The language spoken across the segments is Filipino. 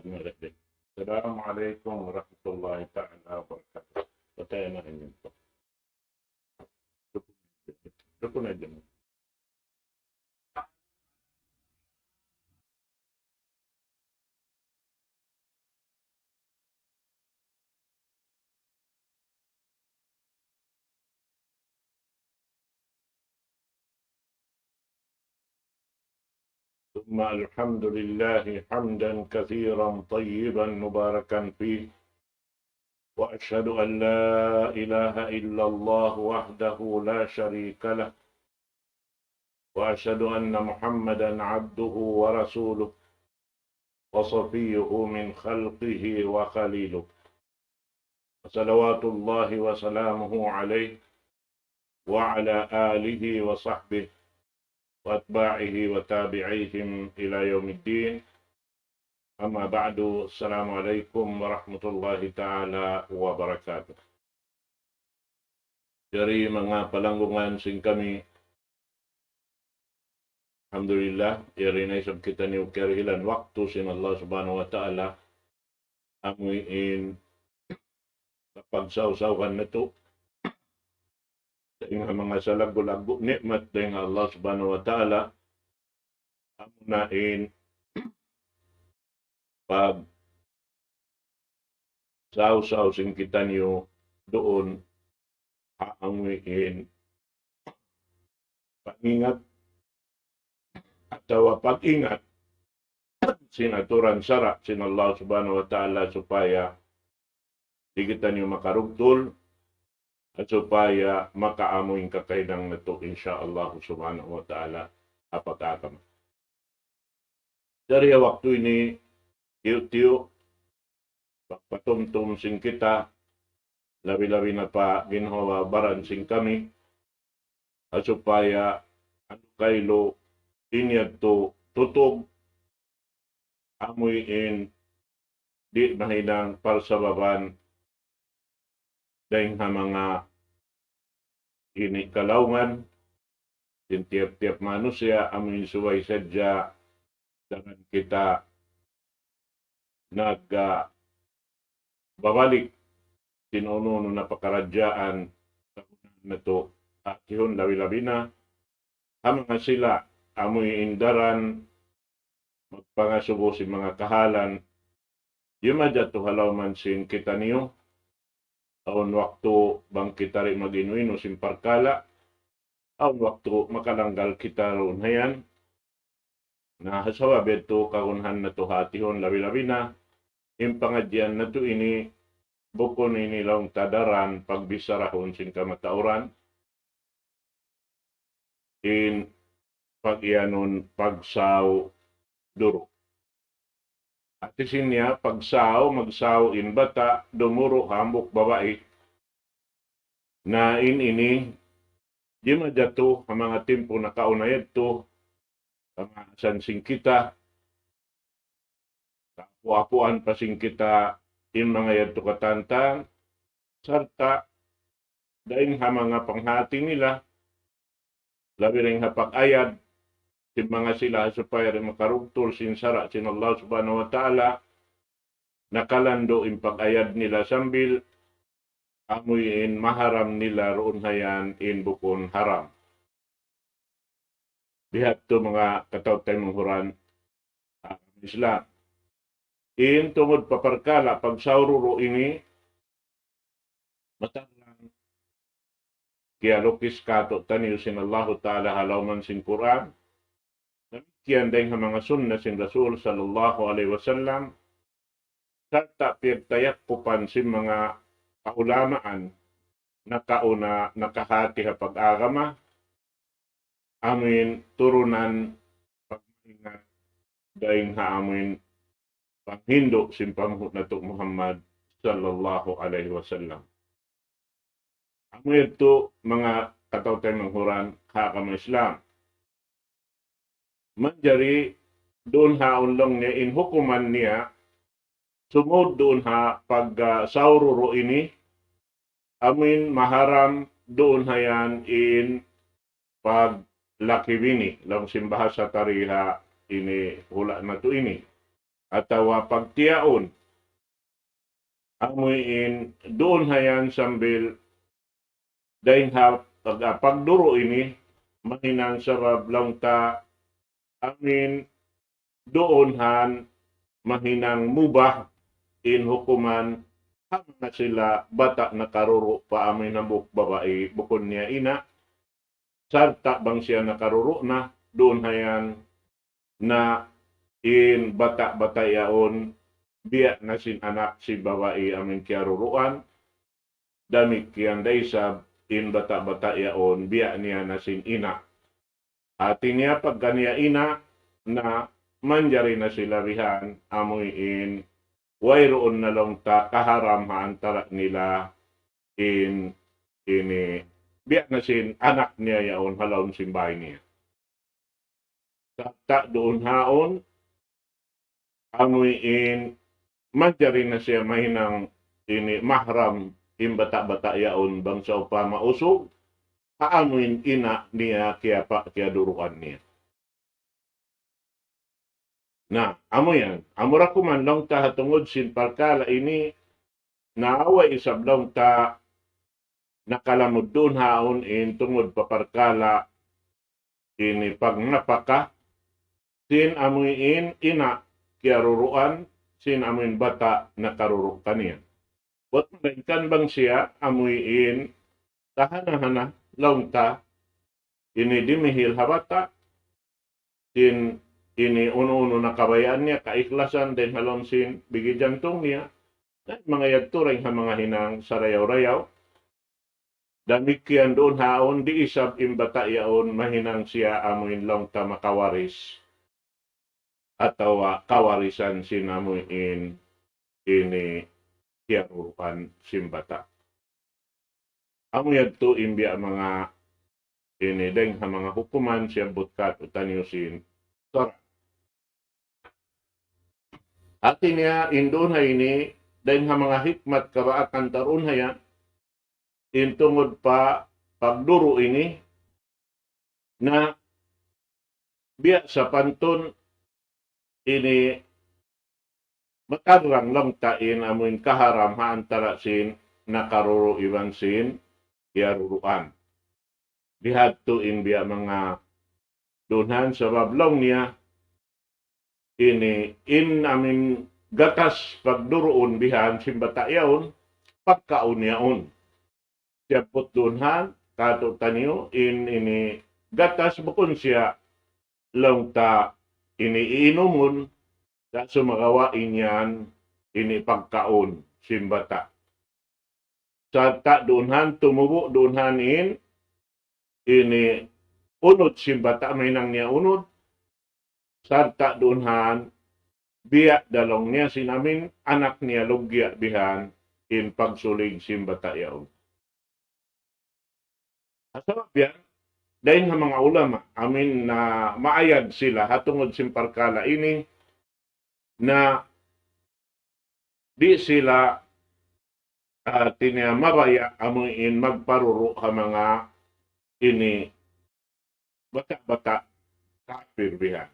Magandang. Assalamualaikum warahmatullahi ta'ala wabarakatuh. Patay na rin yun po. Ito na dyan. ثم الحمد لله حمدا كثيرا طيبا مباركا فيه وأشهد أن لا إله إلا الله وحده لا شريك له وأشهد أن محمدا عبده ورسوله وصفيه من خلقه وخليله صلوات الله وسلامه عليه وعلى آله وصحبه وأتباعه وتابعيهم إلى يوم الدين. Amma ba'du, assalamualaikum warahmatullahi ta'ala wabarakatuh. Dari mga palanggungan sing kami, alhamdulillah, irinay sab kita ni ukarihilan waktu sin Allah subhanahu wa ta'ala amuin kapagsaw-sawan na to sa mga salago-lago nikmat ng Allah subhanahu wa ta'ala amunain pag saw-saw sing kita niyo doon aanguin pangingat atau pag-ingat sinaturan sara sin Allah subhanahu wa ta'ala supaya di kita niyo makarugtol at supaya makaamuin kakainang na to insyaallah subhanahu wa ta'ala apakakam. Dari waktu ini tiyo-tiyo, pagpatumtum sing kita, labi-labi na pa ginhawa baran sing kami, at supaya ano kaylo inyad to tutog, amuyin di mahinang parsababan dahil nga mga inikalaungan, sin tiap-tiap manusia, amuyin suway sadya, dengan kita babalik sinuno na pakaradyaan na to at yun labi-labi na mga sila amoy indaran magpangasubo si mga kahalan yung madya to halaw man sin kita niyo aon waktu bang kita rin mag-inuino sin parkala aon waktu makalanggal kita ron hayan na hasawa beto kaunhan na to hatihon labi-labi na yung pangadyan na to ini bukon ini lang tadaran pagbisarahon sin kamatauran in pagyanon pagsaw duro at isin niya pagsaw magsaw in bata dumuro hambok babae na ini di madyato ang mga timpo na kaunayad to pamasan sing kita, kapuapuan pa sing kita in mga yadto katantang, sarta daing ha mga panghati nila, labi rin ha pag-ayad, sin mga sila supaya rin makarugtol sin sara sin Allah subhanahu wa ta'ala, nakalando in pag-ayad nila sambil, amuyin maharam nila roon hayan in bukon haram. Lihat to mga kataw-tay manghuran Islam. In tungod paparkala pag saururo ini matanglang kaya lukis kato taniyo sin Allah ta'ala halawman sin Quran namikian dahil mga sunna sin Rasul sallallahu alaihi wasallam sarta piyagtayakkupan sin mga kaulamaan na kauna nakahati ha pag-agama amin turunan pag-ingat dahil ha amin panghindo simpamhut na to Muhammad sallallahu alaihi wasallam. Amin ito mga katawtay manghuran hakam Islam. Manjari doon ha unlong niya in hukuman niya sumod doon ha pag saururo ini amin maharam doon hayan in pag lakibini lang simbahasa tariha ini hula na to ini atawa pagtiyaon amuin doon hayan sambil dahil pagduro ini mahinang sarab lang ta amin doon han mahinang mubah in hukuman hang na sila bata na karuro pa amin nabuk babae bukod niya ina sarta bang siya nakaruro na doon hayan na in bata-bata yaon biya na sin anak si babae amin kiaruruan damit kian daysab in bata-bata yaon biya niya na sin ina ati niya pag kaniya ina na manjari na sila rihan amoy in wayroon na lang ta kaharam antara nila in ini biya na sin anak niya yaon halawon simbay niya ta doon haon amoy in manjari na siya mahinang ini mahram in bata-bata yaon bang sa upama usog kaamuin ina niya kaya duruan niya. Na, amo yan. Amura ko man lang ta hatungod sin parkala ini naawa isab lang ta nakalamod doon haon in tungod paparkala ini pag napaka sin amuin ina kaya ruruan sin amuin bata nakaruro kaniya. Wat magaikan bang siya amuin tahana-hana lang ta ini dimihil habata sin ini uno-uno na kabayaan niya, kaiklasan din halong sin bigi jantong niya, at mga yagtureng ha mga hinang sarayaw-rayaw. Damikian doon haon, di isab imbata yaon, mahinang siya amuin lang ta makawaris. Atawa kawarisan sinamuin ini kiyarupan simbata. Amuyag to imbya mga ini deng ha mga hukuman siya butkat utanyusin. Sorry. Atin niya indon hay ini dahil ha mga hikmat kabaakan tarun hayan intungod pa pagduro ini na biya sa panton ini makarang lang tain amuin kaharam ha antara sin nakaruro iwan sin iaruruan. Dihadto in biya mga dunhan sa bablong niya ini in amin gatas pagduroon bihan simbata yaon pagkaon yaon siyapot dunhan kato tanyo in ini gatas bukon siya lang ta iniinomon sa sumagawain yan ini pagkaon simbata sa ta dunhan tumubo dunhan in ini unod simbata may nang niya unod sarta dunhan biya dalong niya sinamin anak niya lugya bihan in pagsulig simbata yaon. Asawab yan, dahil ng mga ulama amin na maayag sila hatungod simparkala ini na di sila tinya mabaya amuin magparuro ha mga ini bata-bata kafir bihan.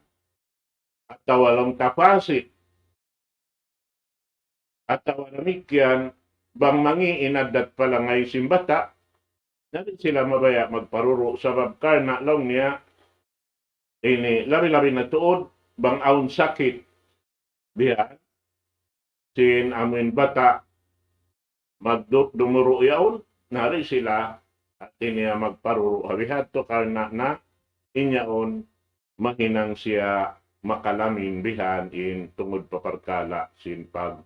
At walang tapasi. At namikyan, bang mangi inadat pala ngay simbata, natin sila mabaya magparuro sabab karna lang niya, ini labi-labi na tuod, bang aun sakit, biyan, sin amin bata, magdumuro yaon, nari sila, at niya magparuro, habihat to karna na, inyaon, mahinang siya, makalamin bihan in tungod paparkala sin pag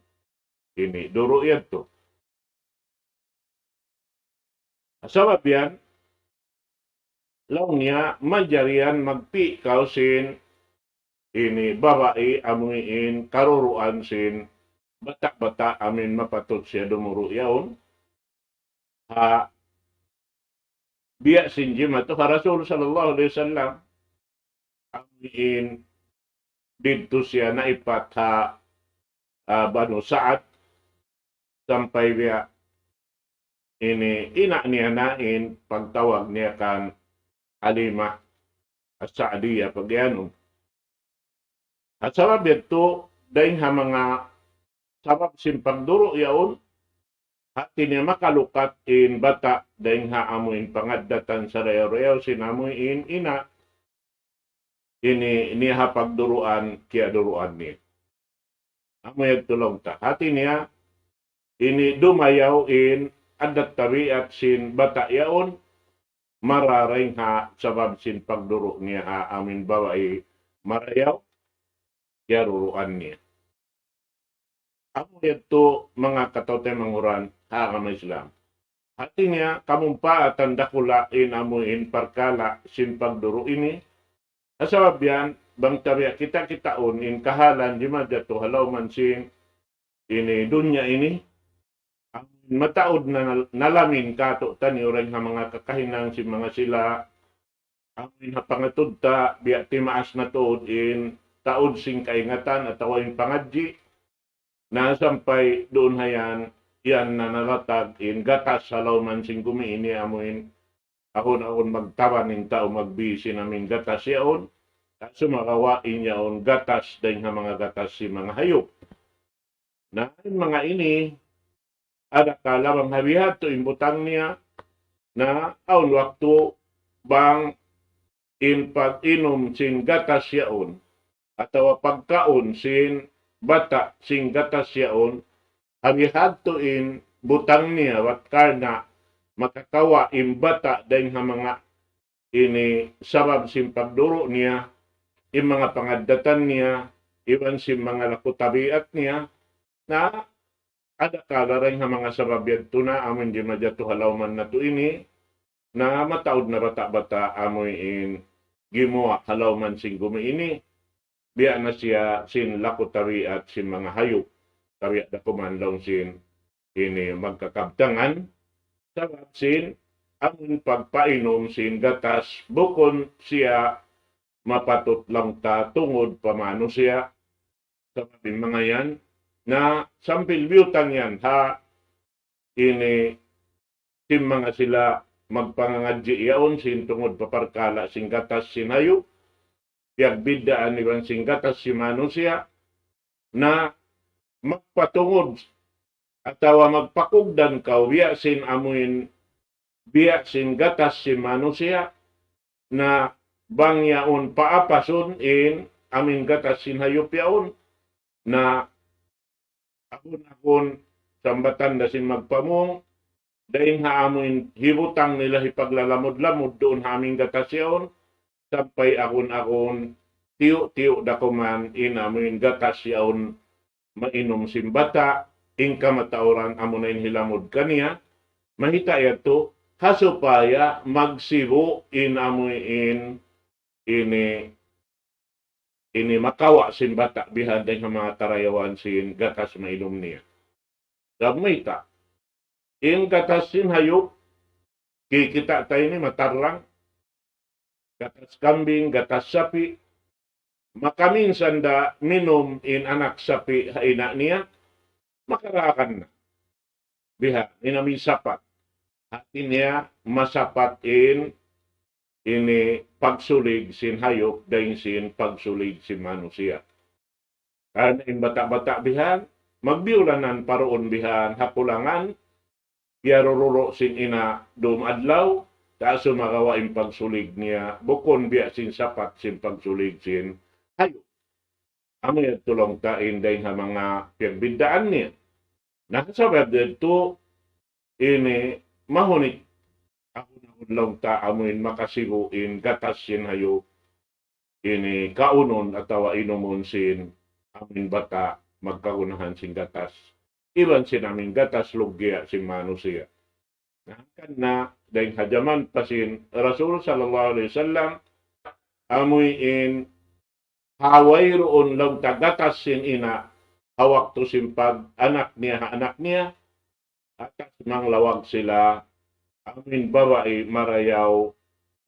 ini duro yato. Asawab yan, lang niya majarian magpikaw sin ini babae amuin karuruan sin bata-bata amin mapatot siya dumuro yaon. Ha biya sin jima to Rasul sallallahu alaihi wasallam amuin dito siya naipat ha banu saat sampai biya ini ina niya nain pagtawag niya kan Halimah as-Saadiyah pagyanong. At sabab ito dahil ha mga sabab simpagduro yaon, hati niya makalukat in bata dahil ha amuin pangadatan sa reyo-reyo sinamoy in ina, ini niya pagduruan kaya duruan niya. Amoy tulong ta. Hati niya, ini dumayaw in adat tabi at sin bata yaon, mararing ha sabab sin pagduro niya ha amin bawa'i marayaw, kaya duruan niya. Ako ito mga katote manguran ha kama Islam. Hati niya kamumpa at tandakulain amuin parkala sin pagduro ini. Asabab yan, bang tabi kita-kitaon in kahalan di madyato halaw man sin ini dunya ini. Ang mataod na nalamin kato tani orang nga mga kakahinang si mga sila ang pangatod ta biya timaas na tuod in taod sing kaingatan at tawin pangadji na sampay doon hayan yan na nalatag in gatas halaw man sing gumiini amuin ahon magtawan ng tao magbisi namin gatas yaon at sumakawain yaon gatas dahil nga mga gatas si mga hayop. Na mga ini ada kalawang habihat to imbutang niya na aun waktu bang in pag-inom sin gatas yaon atau pagkaon sin bata sing gatas yaon habihat to in butang niya wat karna makakawa in bata dahil nga mga ini sabab sin pagduro niya in mga pangadatan niya iwan sin mga lakutabiat niya na ada kalaring nga mga sabab yato na amin di madyato halaw man na to ini na mataod na bata-bata amoy in gimuwa halaw man sing gumiini biya na siya sin lakutabi at sin mga hayop tabi at dakuman lang sin ini magkakabtangan sabab sin ang pagpainom sin gatas bukon siya mapatot lang ta tungod pamano siya sabab mga yan na sampil biyutan yan ha ini sin mga sila magpangangadji yaon sin tungod paparkala sing gatas sinayo biag bidaan iwan sing gatas si manusia na magpatungod atawa magpakugdan ka biya sin amuin biya sin gatas si manusia na bangyaon paapason in amin gatas sin hayop yaon na akon sambatan da sin magpamong dahil nga amin hibutang nila ipaglalamod-lamod doon aming gatas yaon sampay akon tiyo dakuman in amin gatas yaon mainom simbata ingka matauran amunain hilamod kaniya mahita yato hasupaya magsibo in amuin ini makawa sin bata bihan dahil nga mga tarayawan sin gatas mainom niya. Gamita in gatas sin hayop kikita tayo ni matarlang gatas kambing, gatas sapi, makaminsan da minom in anak sapi haina niya, makarakan na. Biha, inami sapat. Hati niya masapat in ini pagsulig sin hayop dahil sin pagsulig sin manusia. Karena in bata-bata bihan, magbiulanan paroon bihan hapulangan, yarururo sin ina dumadlaw, kaso makawain pagsulig niya, bukon biya sin sapat sin pagsulig sin hayop. Amoy at tulong tain dahil sa mga piagbidaan niya. Nakasabab dito, ini mahunit. Ako na lang ta amoy makasibuin gatas sin hayop. Ini kaunon atawa inomon sin amin bata magkaunahan sin gatas. Iban sin amin gatas lugya sin manusia. Nakan na dahil hajaman pasin Rasul sallallahu alaihi wasallam amoy in haway roon lang tagatas sin ina hawak to simpag anak niya atas mang lawag sila amin babae marayaw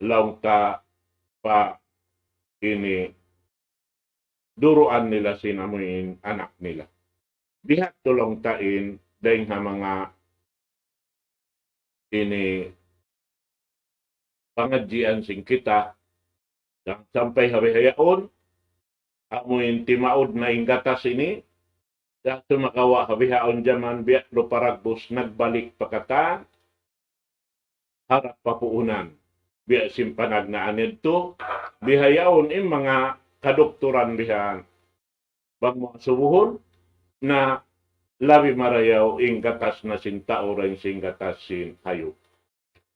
lang ta pa ini duruan nila sin amoy anak nila bihat tulong tain dahil ha mga ini pangadjian sing kita sampai habi-hayaon amoy timaod na inggatas ini, sa sumakawa habihaon jaman biya do paragbos nagbalik pakatan, harap papuunan. Biya simpanag na anid to, bihayaon in mga kadoktoran bihan. Bang mga subuhon na labi marayaw ing gatas na sinta o rin sing gatas sin hayop.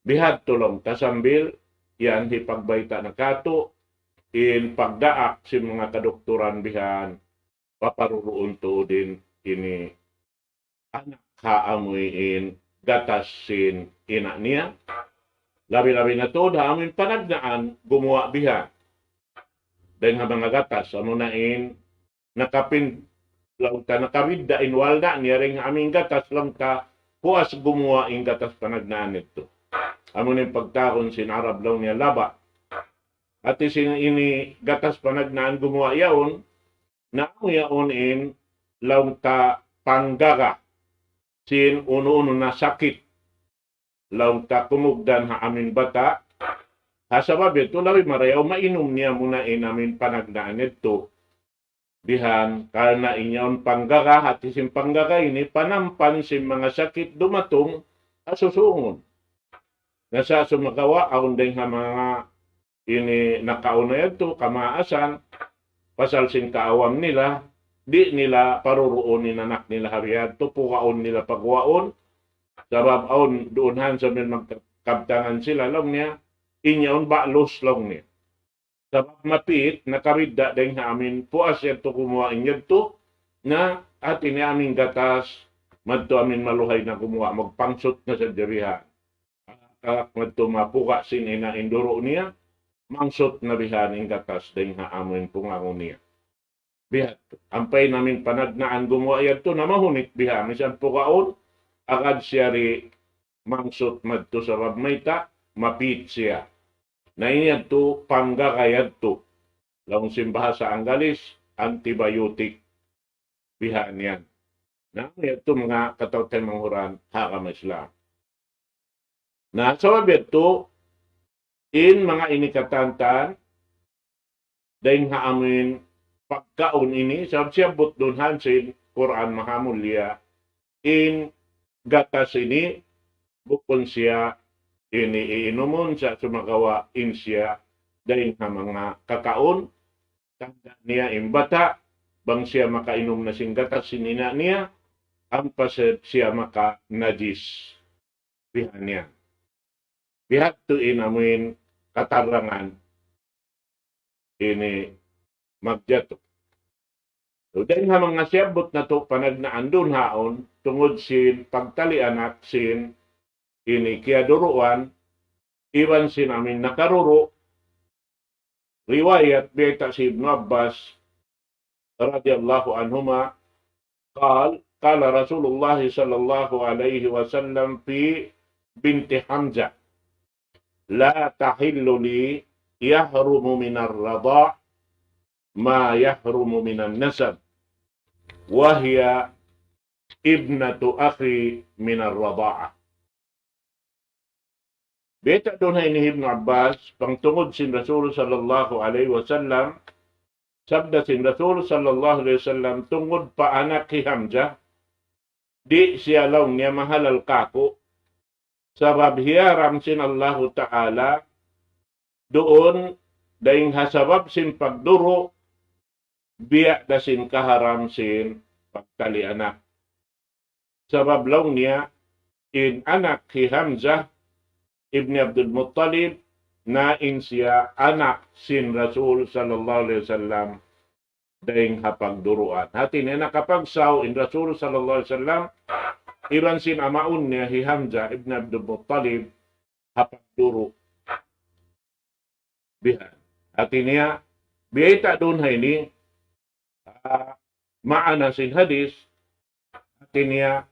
Bihad tulong tasambil, yan hipagbayta na kato, in pagdaak si mga kadoktoran bihan, paparuroon to din ini anak haamoy in gatas sin ina niya. Labi-labi na to, amin panagnaan, gumawa biha. Dahil nga mga gatas, amo na in, nakapin, lang ka nakawid da inwalda, niya rin aming gatas, lang ka, puas gumawa in gatas panagnaan ito. Amo na yung pagtakon, sinarab lang niya laba. At ini gatas panagnaan gumawa yaon, na amo yaon in, lang ka panggaga, sin uno-uno na sakit, law ta kumugdan ha amin bata, hasabab ito, lawi marayaw, mainom niya muna amin panagnaan ito. Dihan, karena inyaon panggaga, at isim panggaga ini, panampan si mga sakit dumatong, asusungon. Nasa sumagawa, aon din ha mga ini nakauna ito, kamaasan, pasal sin kaawam nila, di nila paruruonin anak nila hariyad, tupukaon nila pagwaon, sabab aon doonhan sa magkabtangan sila lang niya, inyaon balos lang niya. Sabab mapit, nakaridda din nga amin, puas ito kumuha inyad to, na atin niya aming gatas, madto amin maluhay na kumuha, magpangsot na sa dirihan. Madto mapuka sin ina induro niya, mangsot na bihan ng gatas din nga amin pungangon niya. Bihat, ampay namin panagnaan gumawa to na mahunit biha, misan pukaon, agad siya ri mangsot madto sa rabmayta, mapit siya. Na inyan to, panggakayad to. Laung simbahasa Anggalis, antibiotic. Bihaan yan. Na ito mga katawtay manghuran, hakam Islam. Na sa wabit to, in mga inikatantan, dahil nga amin pagkaon ini, sabab siya butdun hansin, Quran mahamulya, in gatas ini, bukon siya, ini iinumon sa sumagawa in siya, dahil nga mga kakaon, tanda niya imbata, bang siya makainom na sing gatas sinina niya, ang pased siya maka najis. Bihan niya. Bihat to inamin katarangan, ini magjato. So, dahil nga mga siyabot na to panagnaan dun haon, tungod sin pagtali anak sin ini kiaduruan, iwan sin amin nakaruro, riwayat beta si Ibn Abbas, radiyallahu anhuma, qala Rasulullah sallallahu alaihi wasallam fi binti Hamzah, la tahillu li yahrumu minar rada' ma yahrumu minan nasab, wahya ibnatu akhi minar rada'ah. Beta doon ni Ibn Abbas, pangtungod sin Rasul sallallahu alaihi wasallam, sabda sin Rasul sallallahu alaihi wasallam, tungod pa anak ki Hamzah, di siya lang niya mahalal kako, sabab hiyaram sin Allah Ta'ala, doon, dahil hasabab sin pagduro, biya da sin kaharam sin pagtali anak. Sabab lang niya, in anak ki Hamzah, Ibn Abdul Muttalib, na in siya anak sin Rasul sallallahu alaihi wasallam dahing hapagduruan. Hati niya nakapagsaw in Rasul sallallahu alaihi wasallam, iban sin amaun niya hi Hamzah Ibn Abdul Muttalib hapagduro. Bihan. Hati niya, biyata doon ni maana sin hadis, hati niya,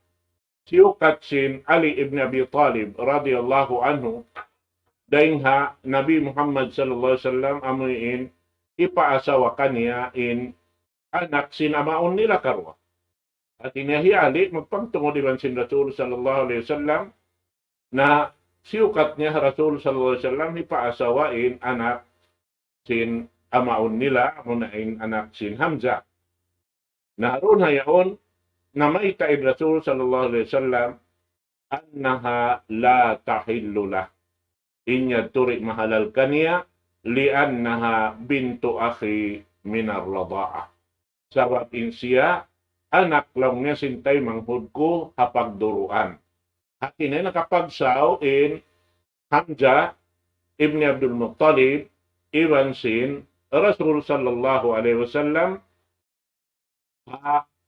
siukat sin Ali ibn Abi Talib radiyallahu anhu, dahil ha Nabi Muhammad sallallahu alaihi wasallam amuin ipaasawa kaniya in anak sin amaon nila karwa. At inahi Ali magpagtungod iban sin Rasul sallallahu alaihi wasallam na siukat niya Rasul sallallahu alaihi wasallam ipaasawain anak sin amaon nila, amunain anak sin Hamza. Naroon hayaon, na may taid Rasul sallallahu alaihi wasallam, annaha la tahillu lah. Inya turi mahalal kaniya, liannaha bintu akhi minar rada'ah. Sabab insiya, anak lang niya sintay manghud ko hapagduruan. Hakin ay nakapagsaw in Hamza ibn Abdul Muttalib, iwan sin Rasul sallallahu alaihi wasallam,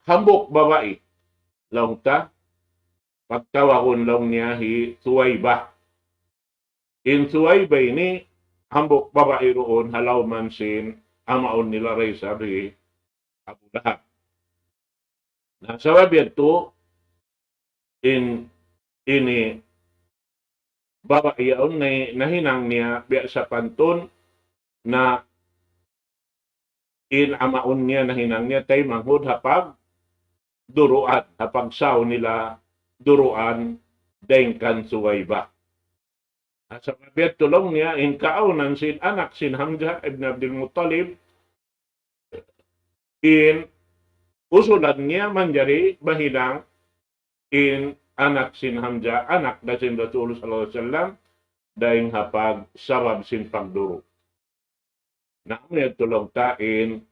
hambok babae. Laung ta, pagtawakon lang niya hi Suwaybah. In Suwaybah ini, hambok babae roon, halaw man sin, amaon nila ray sabi, Abu Lahab. Nah, sabab ito, ini babae yaon na nahinang niya biya sa pantun na in amaon niya nahinang niya tay manghud hapag duruan, hapag saw nila duruan dengkan Suwaybah. Sa mabiyat tulong niya, in kaunan sin anak sin Hamza ibn Abdul Muttalib, in usulan niya manjari bahilang in anak sin Hamza, anak na sin Rasul sallallahu alaihi wasallam, dahing hapag sarab sin pagduro. Naamnya tulong tain,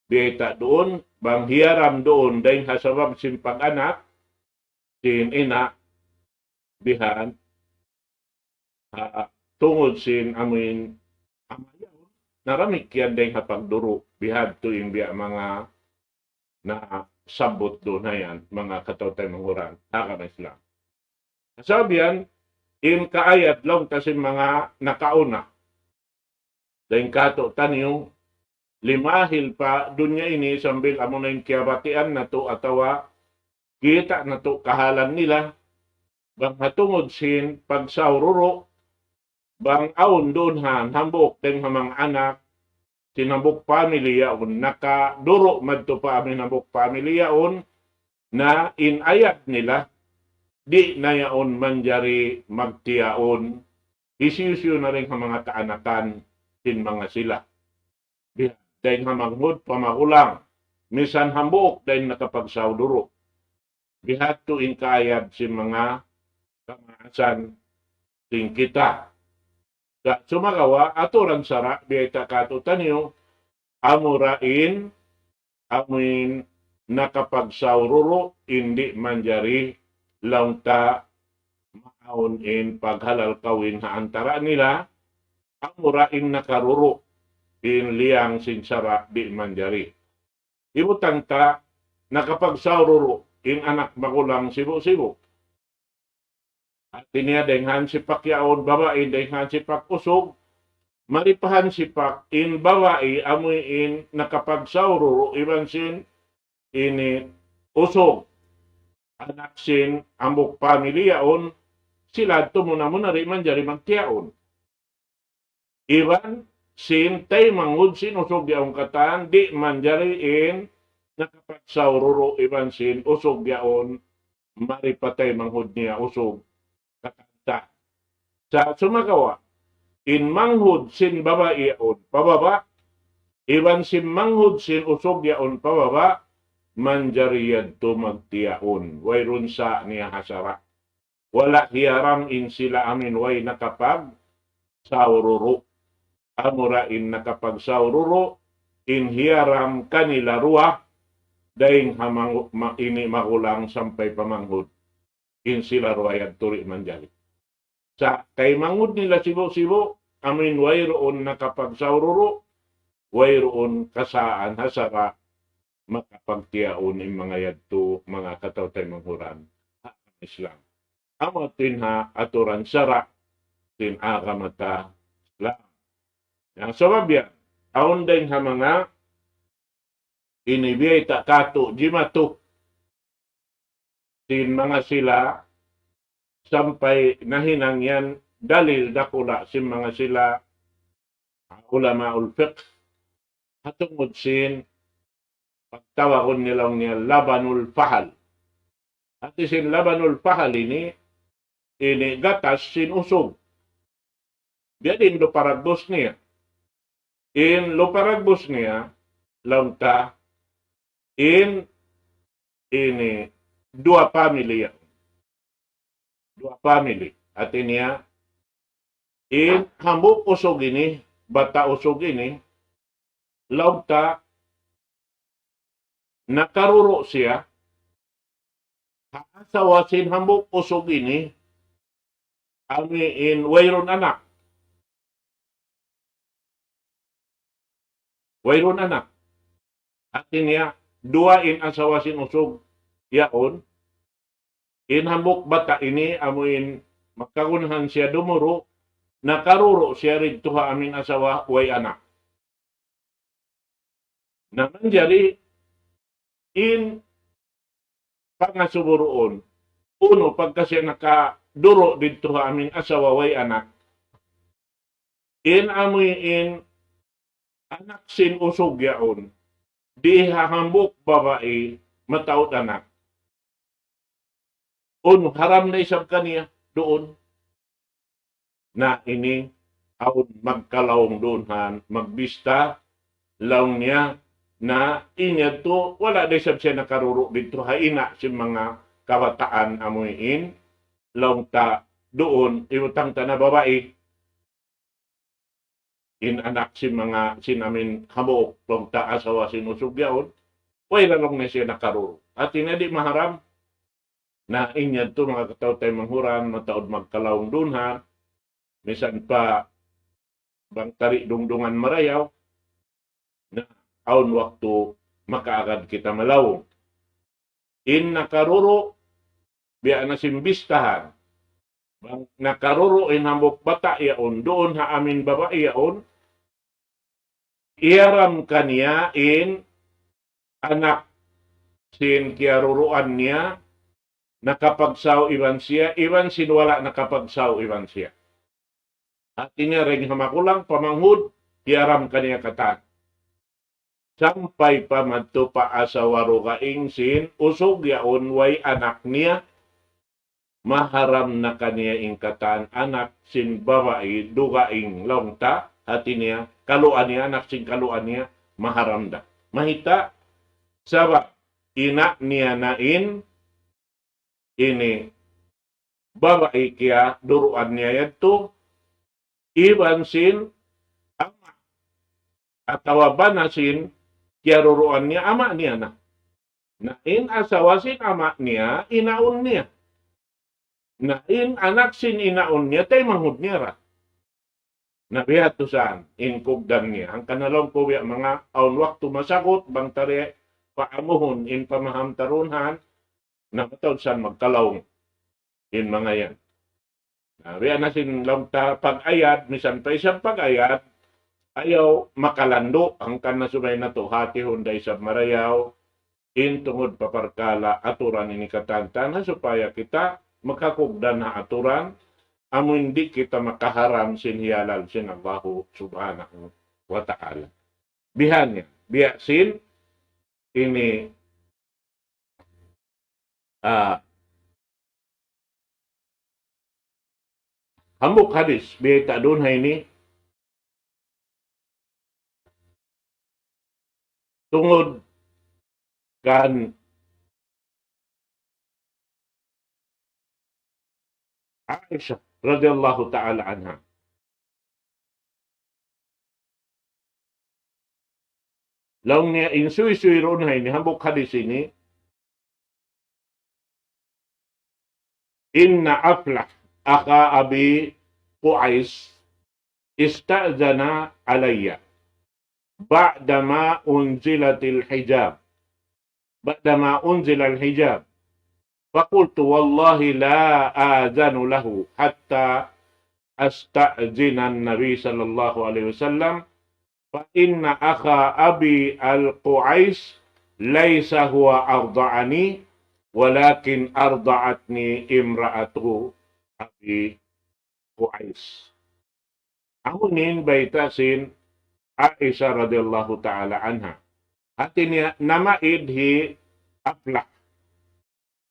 biyata doon, bang hiyaram doon, dahing hasabab sin pag-anak, sin ina, bihan, tungod sin amin amayaw, naramik yan dahing hapagduro, bihad tuing biya mga na sabot doon na yan, mga katawtay manghuran, haka na Islam. Sabi yan, in kaayat lang kasi mga nakauna. Dahil kato tanyo, limahil pa dunya ini sambil amo na yung kiyabatian na to atawa kita na to kahalan nila bang hatungod sin pagsaururo bang aon doon han hambok teng hamang anak sinambok pamilyaon nakaduro madto pa amin hambok pamilyaon na inayat nila di na yaon manjari magtiyaon isisyo na rin ang mga kaanakan sin mga sila. Dahil hamanghod pamakulang, misan hambok dahil nakapagsauduro. Bihat to in kaayad si mga kamaasan ting kita. Sa sumagawa, aturan sara, biyata katutan niyo, amurain, amin nakapagsaururo, hindi manjari lang ta maon in paghalal kawin ha antara nila, amurain nakaruro in liyang sinsara di manjari. Ibutang ta, nakapagsaururo in anak magulang sibo-sibo. At niya denghan si pakyaon babae, denghan si pakusog, maripahan si pak in babae, amoy in nakapagsaururo, iban sin ini usog. Anak sin ambok pamilyaon, sila tumuna-muna rin manjari magtiyaon. Iban, sin tay mangud sin usog yaong katan, di manjariin nakapagsaururo iban sin usog yaon maripatay manghud niya usog katanta. Sa sumagawa, in manghud sin babae yaon pababa, iban sin manghud sin usog yaon pababa, manjariyad to magtiyaon. Wayron sa niya hasara. Wala hiyaram in sila amin way nakapag saururo. Amurain nakapagsaururo, in hiyaram kanila ruwa, dahing ini magulang sampay pamanghud, in sila ruwayad turi manjali. Sa kay manghud nila sibo-sibo, amin wayroon nakapagsaururo, wayroon kasaan hasara, makapagtiyaon in mga yadto, mga katawtay manghuran, Islam. Amatin ha, aturan sara, tin akamata, Islam. Yang sabab yan, aon din ha mga inibiyay kato jimato sin mga sila sampay nahinang yan dalil dakula sin mga sila ulamaul fiqh hatungod sin pagtawakon nilang niya labanul fahal. At sin labanul fahal ini gatas sin usog. Biya din do paragdos niya. In luparagbos niya, launta, ini dua family yan. Dua family. At niya, hambuk usog ini, bata usog ini, launta, nakaruro siya, haasawasin hambuk usog ini, in wayron anak. Wayron anak. At niya, dua in asawasin usog yaon, in hambuk bata ini, amuin makagunhan siya dumuro, nakaruro siya rin tuha amin asawa way anak. Naman jari, in pangasuburoon, uno, pagka siya nakaduro dito ha amin asawa way anak, in amoy in anak sin usog yaon, di hahambok babae mataot anak. Uno, haram na isab kaniya doon. Na ini aun magkalawang doon han, magbista, laong niya, na inya to, wala day sab siya nakaruro dito, haina si mga kabataan amuin, laong ta doon, iutang ta na babae, in anak si mga sinamin hamook, laong ta asawa sinusugyaon, wala lang na siya nakaruro. At di maharam, na inya to mga kataw tayo manghuran, mataod magkalawang doon han, misan pa bang tari dungdungan marayaw, na aun waktu makaagad kita malawong. In nakaruro, biya na simbistahan, bang nakaruro in hambok bata yaon, doon ha amin babae yaon, iaram kaniya in anak sin kiaruruan niya, nakapagsaw iban siya, iban sinwala nakapagsaw iban siya. At inya ring hamakulang pamanghud, iaram kaniya katan. Sampai pa madto pa asawaro kaing sin, usog yaon way anak niya, maharam na kaniya ingkatan anak sin babae, dugaing longta, hati niya, kaluan niya, anak sin kaluan niya, maharam da. Mahita, sabak, ina niya nain, ini, babae kaya, duruan niya yato, iban sin, ama, atawa banasin, kaya ruruan niya, ama niya na. Na in asawasin ama niya, inaon niya. Na in anak sin inaon niya, tay manghud niya ra. Na bihat to saan, in kugdan niya. Ang kanalong ko mga aun waktu masagot, bang tari paamuhon, in pamaham tarunhan, na matawad saan magkalawang. In mga yan. Na bihat na sin lang pag-ayat, misan pa isang pag-ayat, ayaw makalando ang kanasumay na to, hati hunday sa marayaw, in tungod paparkala aturan ini katantan, supaya kita makakugdan na aturan, amo hindi kita makaharam sinhiyalal sin Allahu subhanahu wa ta'ala. Bihan niya, biya sin, ini, hambuk hadis, biya ta doon hay ni, tungod kan Aisyah radhiyallahu ta'ala anha. Laung niya insuy-suy ron hay ni hambuk hadis ini, inna aflah aka abi Qais ista'zana alayya ba'dama unzilatil hijab. Ba'dama unzilal hijab. Fakultu wallahi la adhanu lahu hatta asta'zinan Nabi sallallahu alaihi wasallam fa inna akha abi al-Qais laysa huwa arda'ani walakin arda'atni imra'atu abi Qais. Amunin baitasin Aisyah radhiyallahu ta'ala anha. At niya namaid hi Aflah.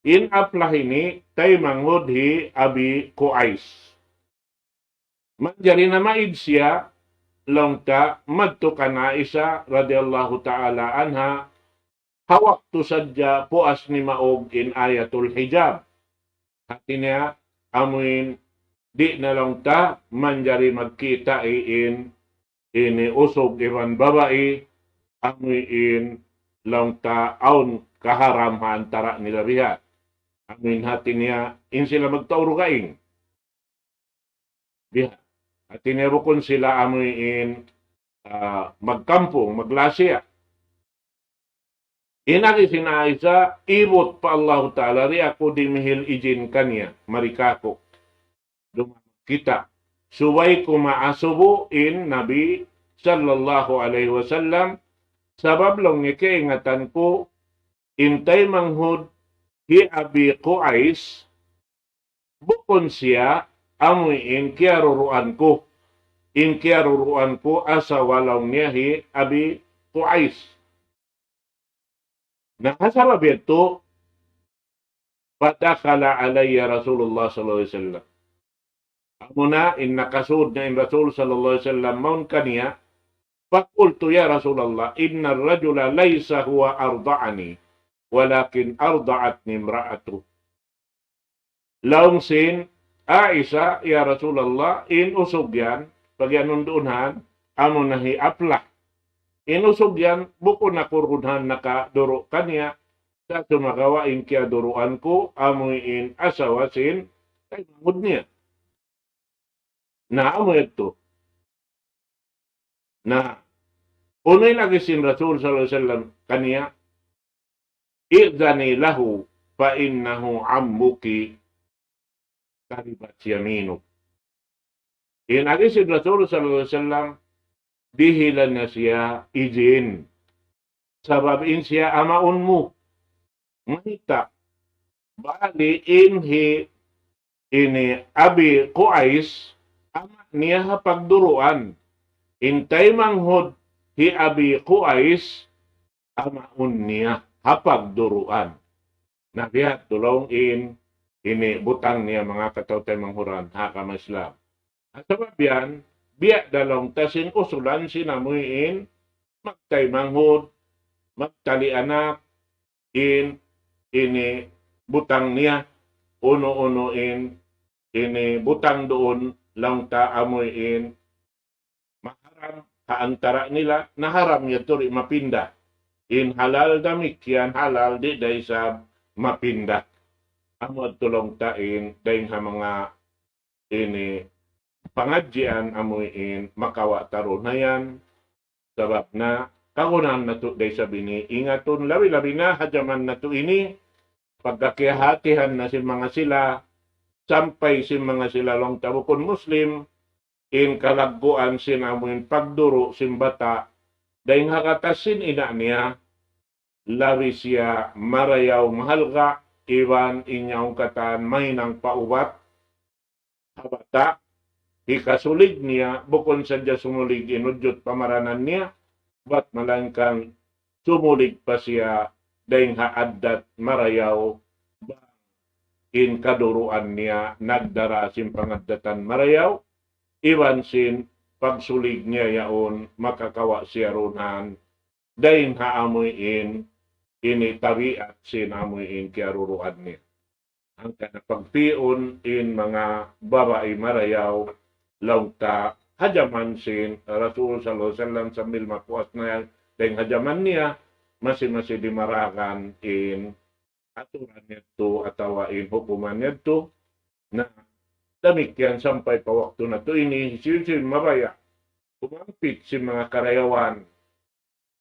In Aflah ini tay manghud hi abi Qais. Manjari namaid siya long ta madto kana Aisha radhiyallahu ta'ala anha hawak to sadya puas ni maog in ayatul hijab. Hati niya amuin di na lang ta manjari magkita in ini usog iwan babae amuin lang ta aun kaharam ha antara nila riha. Amuin hati niya in sila magtauro kaing. Biha. Hati niya bukon sila amuin magkampong, maglasya. Inagi sinaisa, ibot pa Allah Ta'ala, ri ako dimihil ijin kanya, marikako. Kita. Suway ko maasubo in Nabi sallallahu alaihi wasallam, sabab lang ni kaingatan ko, intay manghud, hi abi Qais, bukon siya, amuin kiaruruan ko. In kiaruruan ko, asa walaw niya hi abi Qais. Nakasabab ito, patakala alayya Rasulullah sallallahu alaihi wasallam. Amuna in nakasud na in Rasul sallallahu alaihi wasallam maun kaniya, fakultu ya Rasulullah, inna rajula laysa huwa arda'ani, walakin arda'atni imra'atu. Laungsin, Aisha, ya Rasulullah, in usog yan, pag yanundunan, amo nahi apla. Inusog yan, buko na kurunhan nakaduro kanya, sa sumagawain kaya duruan ko, amuin asawasin, ay mangod niya. Na amoy ito. Na, unay lagi sin Rasul sallallahu alaihi wasallam kanya, i'zani lahu, fa innahu ammuki, karibat yaminu. Inagi sin Rasul sallallahu alaihi wasallam, dihilan na siya izin. Sababin siya amaun mo. Mahita. Bali inhi ini abi Qais ama niya hapagduruan. Intay manghod hi abi Qais amaun niya hapagduruan. Nabihat tulong ini butang niya mga katawtay manghuran hakam Islam. At sabab yan, biya dalong tasin usulan sinamuin, magtay manghod, magtali anak, ini butang niya, uno-unoin, ini butang doon, lang ta amuin, maharam, kaantara nila, naharam niya turi mapinda. In halal damik yan, halal di day sa mapinda. Amod tulong tain, dahin ha mga ini, pangadjian amuin makawa taro na yan sabab na kagunan na to day sabi ni ingaton labi-labi na hajaman na to ini pagkakihatihan na si mga sila sampay si mga sila long tabukon Muslim in kalagguan sinamuin pagduro simbata dahing hakatasin ina niya labi siya marayaw mahalga iwan inyong katan may nang paubat habata ikasulig niya, bukon sadya sumulig inudyot pamaranan niya, ba't malangkang sumulig pa siya dahing haaddat marayaw, in kaduruan niya, nagdara sin pangaddatan marayaw, iwan sin pagsulig niya yaon, makakawa siya runan, dahing haamuin, initawiat sin amuin kiaruruan niya. Ang kanapagpion in mga babae marayaw, lauta hajaman sin Rasul sallallahu alaihi wasallam sambil mapuas na yung hajaman niya masih dimarakan in aturan nito atawa in hukuman nito na damikyan sampai pa waktu na to ini sin mabaya kumampit si mga karayawan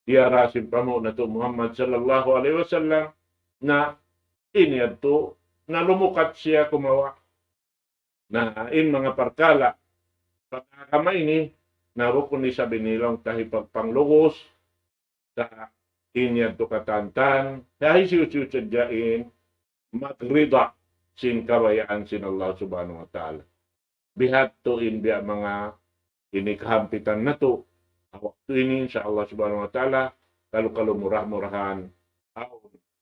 diara sin pamo na to Muhammad sallallahu alaihi wasallam na ini ito na lumukat siya kumawa na in mga parkala pagkakamay ni, narukon ni sabi nilang tahi pagpanglugos, sa inyad to katantan, dahil siya-siya-sadyain, magrida sin kabayaan sin Allah subhanahu wa ta'ala. Bihat to in biya mga inikahampitan na to, waktu ini sa Allah subhanahu wa ta'ala, kalau murah-murahan,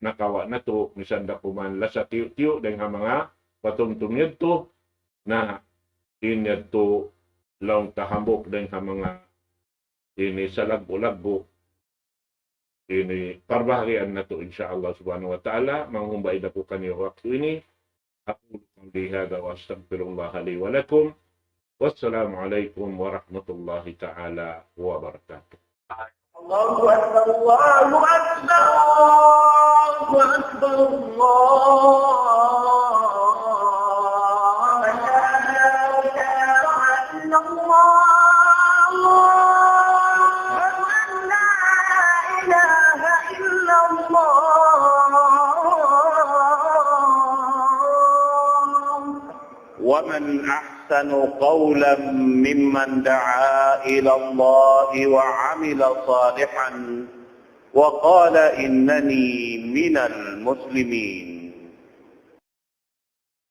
nakawa na to, misanda kuman lasa tiyo-tiyo, dahil mga patumtumyad to, na inyad to, long tahambok din sa mga ini sa lagbo-lagbo, ini parbahagian na to insyaallah subhanahu wa ta'ala. Manghumbay na po kaniyo waktu ini. Aqulu qawli hadha wa astaghfirullah li wa lakum. Wassalamu alaikum warahmatullahi ta'ala wabarakatuh. Allahu Akbar, Allahu Akbar, Allahu Akbar, ومن أحسن قولا ممن دعا إلى الله وعمل صالحا وقال إنني من المسلمين.